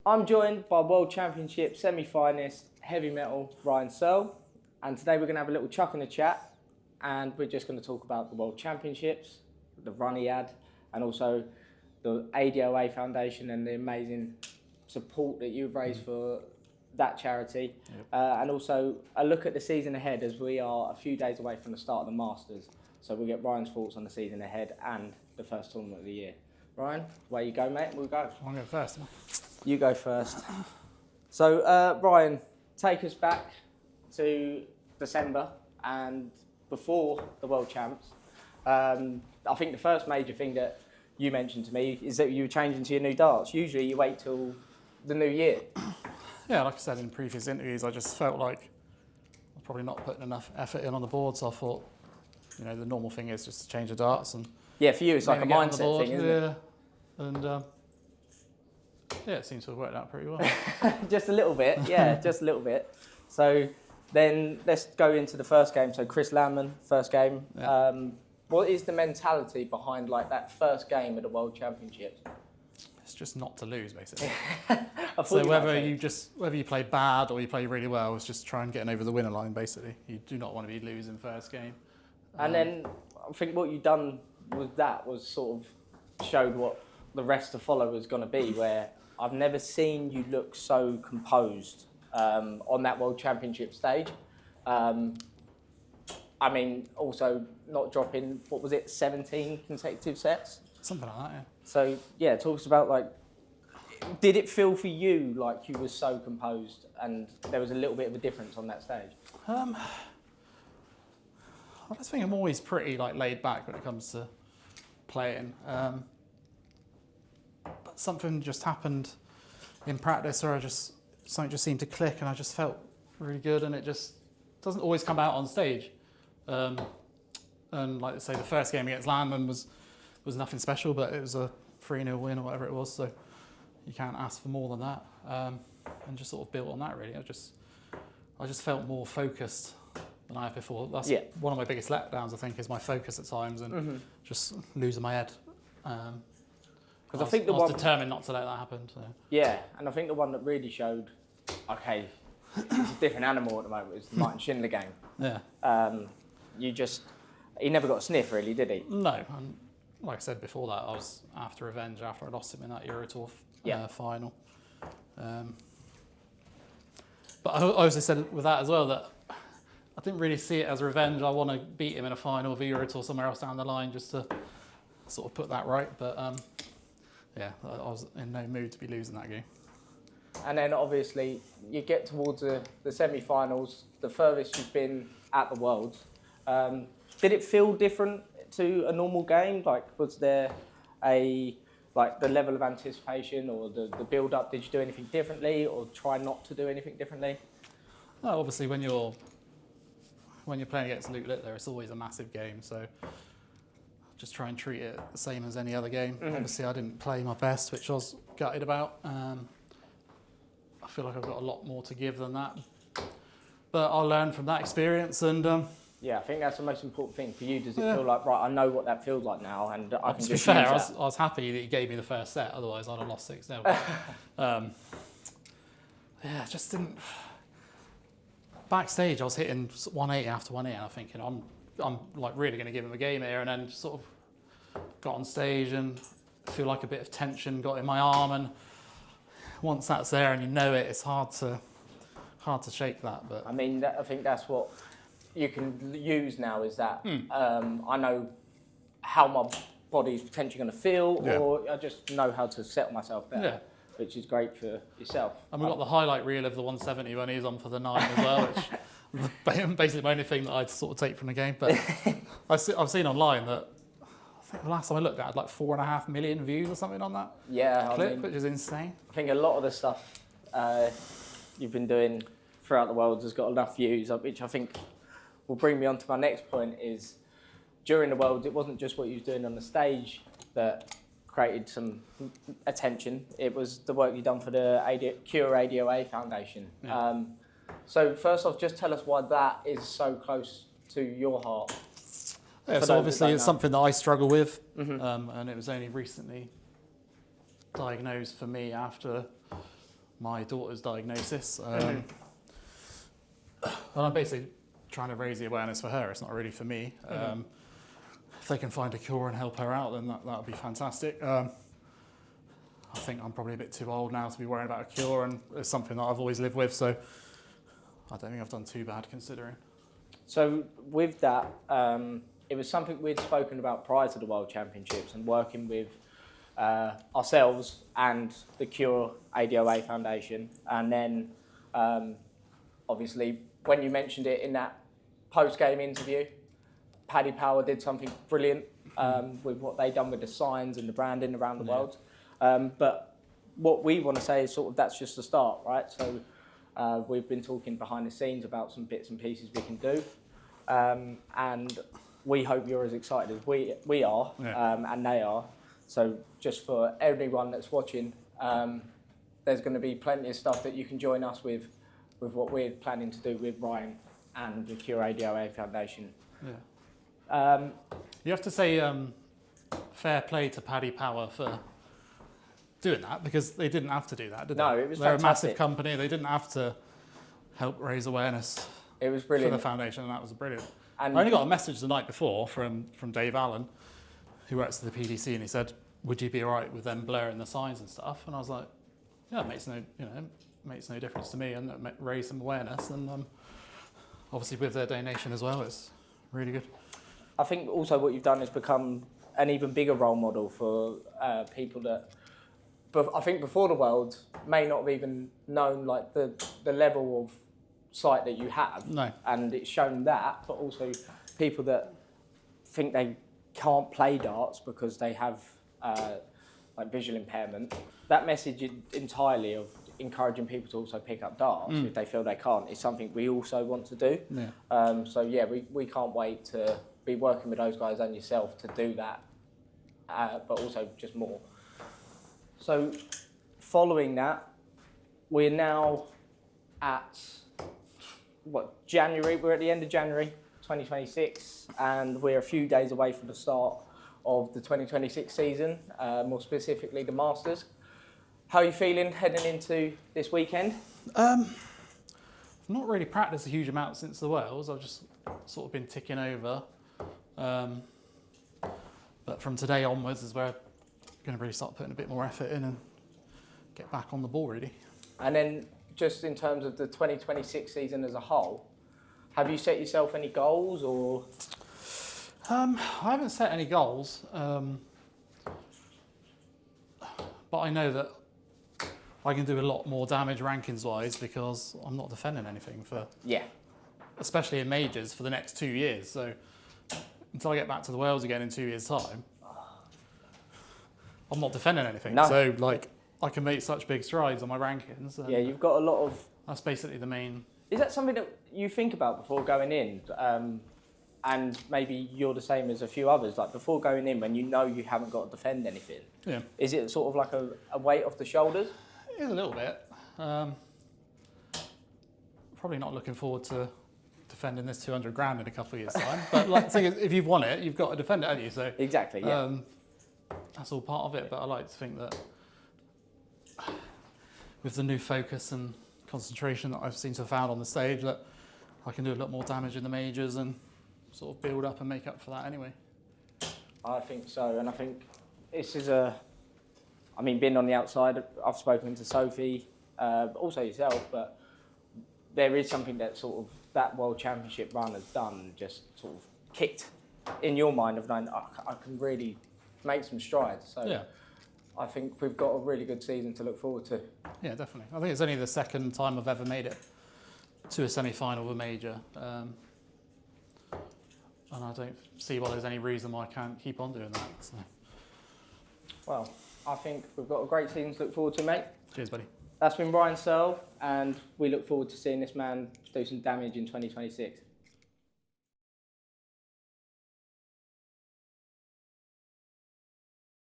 I'm joined by World Championship Semi-Finalist Heavy Metal Ryan Searle, and today we're going to have a little chuck in the chat, and we're just going to talk about the World Championships, the run he had, and also the ADOA Foundation and the amazing support that you've raised for that charity, and also a look at the season ahead as we are a few days away from the start of the Masters. So we'll get Ryan's thoughts on the season ahead and the first tournament of the year. Ryan, away you go, mate. We'll go. I'll go first. You go first. So, Ryan, take us back to December and before the World Champs. I think the first major thing that you mentioned to me is that you were changing to your new darts. Usually you wait till the new year. Yeah, like I said in previous interviews, I just felt like I'm probably not putting enough effort in on the board, so I thought, you know, the normal thing is just to change the darts. And yeah, for you it's like a mindset thing, isn't it? And yeah, it seems to have worked out pretty well. Just a little bit, yeah, just a little bit. So then let's go into the first game. So Chris Landman, first game. Yeah. What is the mentality behind like that first game of the World Championships? It's just not to lose, basically. So whether you play bad or you play really well, it's just try and get over the winner line, basically. You do not want to be losing first game. And then I think what you've done with that was sort of showed what the rest to follow was going to be, where I've never seen you look so composed on that World Championship stage. I mean, also not dropping, what was it, 17 consecutive sets? Something like that, yeah. So, yeah, talk to us about, like, did it feel for you like you were so composed and there was a little bit of a difference on that stage? I just think I'm always pretty like laid back when it comes to playing. But something just happened in practice where something just seemed to click and I just felt really good, and it just doesn't always come out on stage. And like I say, the first game against Landman was nothing special, but it was a 3-0 win or whatever it was, so you can't ask for more than that. And just sort of built on that, really. I just felt more focused than I have before. That's one of my biggest letdowns, I think, is my focus at times and just losing my head. Because I was determined not to let that happen. So. Yeah, and I think the one that really showed, okay, it's a different animal at the moment, is the Martin Schindler game. Yeah. He never got a sniff, really, did he? No. And like I said before that, I was after revenge after I lost him in that Euro Tour final. But I also said with that as well that I didn't really see it as revenge. I want to beat him in a final of a Euro Tour somewhere else down the line just to sort of put that right. But yeah, I was in no mood to be losing that game. And then obviously you get towards the semi-finals, the furthest you've been at the Worlds. Did it feel different to a normal game? Like, was there the level of anticipation or the build-up? Did you do anything differently or try not to do anything differently? No, obviously when you're playing against Luke Littler, it's always a massive game, so just try and treat it the same as any other game. Obviously I didn't play my best, which I was gutted about. I feel like I've got a lot more to give than that, but I'll learn from that experience. And yeah, I think that's the most important thing for you. Does it feel like, right, I know what that feels like now, and I can just use that? To be fair, I was happy that you gave me the first set, otherwise I'd have lost 6-0. Yeah, just didn't. Backstage, I was hitting 180 after 180, and I'm thinking, I'm like really going to give him a game here, and then just sort of got on stage and feel like a bit of tension got in my arm, and once that's there and you know it, it's hard to shake that. But I mean, I think that's what you can use now, is that I know how my body's potentially going to feel, or I just know how to settle myself better, which is great for yourself. And we've got the highlight reel of the 170 when he's on for the 9 as well, which basically my only thing that I'd sort of take from the game. But I've seen online that I think the last time I looked at it had like 4.5 million views or something on that clip, which is insane. I think a lot of the stuff you've been doing throughout the world has got enough views, which I think will bring me on to my next point. Is during the Worlds, it wasn't just what you was doing on the stage that created some attention. It was the work you've done for the Cure ADOA Foundation. Yeah. So first off, just tell us why that is so close to your heart. Yeah, so obviously it's something that I struggle with, and it was only recently diagnosed for me after my daughter's diagnosis. And I'm basically trying to raise the awareness for her. It's not really for me. If they can find a cure and help her out, then that would be fantastic. I think I'm probably a bit too old now to be worrying about a cure, and it's something that I've always lived with, so I don't think I've done too bad considering. So with that, it was something we'd spoken about prior to the World Championships, and working with ourselves and the Cure ADOA Foundation. And then obviously when you mentioned it in that post-game interview, Paddy Power did something brilliant with what they done with the signs and the branding around the world. But what we want to say is sort of that's just the start, right? So we've been talking behind the scenes about some bits and pieces we can do. And we hope you're as excited as we are, and they are. So just for everyone that's watching, there's going to be plenty of stuff that you can join us with what we're planning to do with Ryan and the Cure ADOA Foundation. You have to say fair play to Paddy Power for doing that, because they didn't have to do that, did they? No, it was They're fantastic. a massive company. They didn't have to help raise awareness. It was brilliant For the foundation, and that was brilliant. And I only got a message the night before from Dave Allen, who works at the PDC, and he said, "Would you be all right with them blurring the signs and stuff?" And I was like, "Yeah, it makes no difference to me, and it raise some awareness." And obviously with their donation as well, it's really good. I think also what you've done is become an even bigger role model for people that, I think before the World, may not have even known like the level of sight that you have. No. And it's shown that, but also people that think they can't play darts because they have like visual impairment. That message entirely of encouraging people to also pick up darts if they feel they can't is something we also want to do. So yeah, we can't wait to be working with those guys and yourself to do that, but also just more. So following that, we're now at January. We're at the end of January 2026, and we're a few days away from the start of the 2026 season, more specifically the Masters. How are you feeling heading into this weekend? I've not really practiced a huge amount since the Worlds. I've just sort of been ticking over. But from today onwards is where I'm going to really start putting a bit more effort in and get back on the ball, really. And then just in terms of the 2026 season as a whole, have you set yourself any goals or? I haven't set any goals, but I know that I can do a lot more damage rankings-wise because I'm not defending anything especially in majors for the next 2 years. So until I get back to the Worlds again in 2 years' time, I'm not defending anything. No. So like I can make such big strides on my rankings. Yeah, you've got a lot of. That's basically the main. Is that something that you think about before going in? And maybe you're the same as a few others, like before going in when you know you haven't got to defend anything. Yeah. Is it sort of like a weight off the shoulders? It is a little bit. Probably not looking forward to defending this 200 grand in a couple of years' time. But like, the thing is, if you've won it, you've got to defend it, haven't you? So Exactly, yeah. That's all part of it. But I like to think that with the new focus and concentration that I've seemed to have found on the stage, that I can do a lot more damage in the majors and sort of build up and make up for that anyway. I think so, and I think this is being on the outside, I've spoken to Sophie, also yourself, but there is something that sort of that World Championship run has done, just sort of kicked in your mind of knowing I can really make some strides. So yeah. I think we've got a really good season to look forward to. Yeah, definitely. I think it's only the second time I've ever made it to a semi-final of a major. And I don't see why there's any reason why I can't keep on doing that. So. Well, I think we've got a great season to look forward to, mate. Cheers, buddy. That's been Ryan Searle, and we look forward to seeing this man do some damage in 2026.